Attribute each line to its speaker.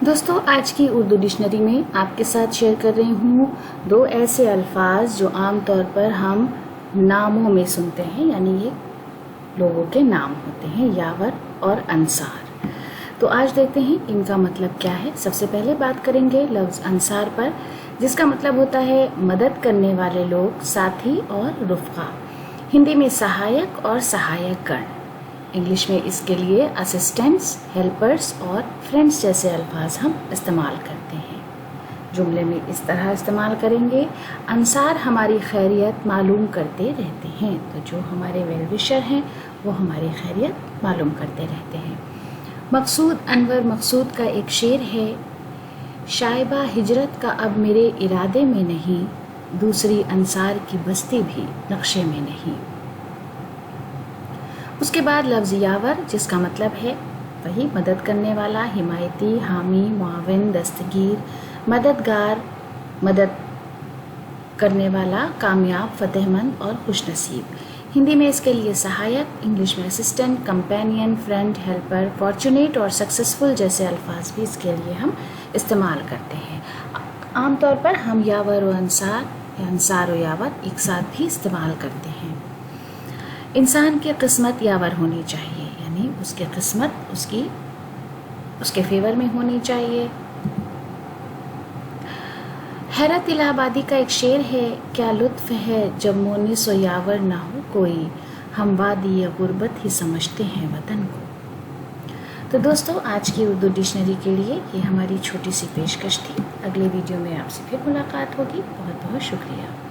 Speaker 1: دوستوں، آج کی اردو ڈکشنری میں آپ کے ساتھ شیئر کر رہی ہوں دو ایسے الفاظ جو عام طور پر ہم ناموں میں سنتے ہیں، یعنی یہ لوگوں کے نام ہوتے ہیں، یاور اور انصار۔ تو آج دیکھتے ہیں ان کا مطلب کیا ہے۔ سب سے پہلے بات کریں گے لفظ انصار پر، جس کا مطلب ہوتا ہے مدد کرنے والے لوگ، ساتھی اور رفقا۔ ہندی میں سہایک اور سہایک گن، انگلش میں اس کے لیے اسسٹنٹس، ہیلپرس اور فرینڈس جیسے الفاظ ہم استعمال کرتے ہیں۔ جملے میں اس طرح استعمال کریں گے: انصار ہماری خیریت معلوم کرتے رہتے ہیں۔ تو جو ہمارے ویل وشر ہیں وہ ہماری خیریت معلوم کرتے رہتے ہیں۔ مقصود انور مقصود کا ایک شعر ہے: شائبہ ہجرت کا اب میرے ارادے میں نہیں، دوسری انصار کی بستی بھی نقشے میں نہیں۔ اس کے بعد لفظ یاور، جس کا مطلب ہے وہی مدد کرنے والا، حمایتی، حامی، معاون، دستگیر، مددگار، مدد کرنے والا، کامیاب، فتح مند اور خوش نصیب۔ ہندی میں اس کے لیے سہایک، انگلش میں assistant, companion, friend, helper, fortunate اور سکسیسفل جیسے الفاظ بھی اس کے لیے ہم استعمال کرتے ہیں۔ عام طور پر ہم یاور و انصار یا انصار و یاور ایک ساتھ بھی استعمال کرتے ہیں۔ انسان کی قسمت یاور ہونی چاہیے، یعنی اس کی قسمت اس کے فیور میں ہونی چاہیے۔ حیرت الہ آبادی کا ایک شعر ہے: کیا لطف ہے جب مونس و یاور نہ ہو کوئی، ہم وادی غربت ہی سمجھتے ہیں وطن کو۔ تو دوستو، آج کی اردو ڈکشنری کے لیے یہ ہماری چھوٹی سی پیشکش تھی۔ اگلے ویڈیو میں آپ سے پھر ملاقات ہوگی۔ بہت بہت شکریہ۔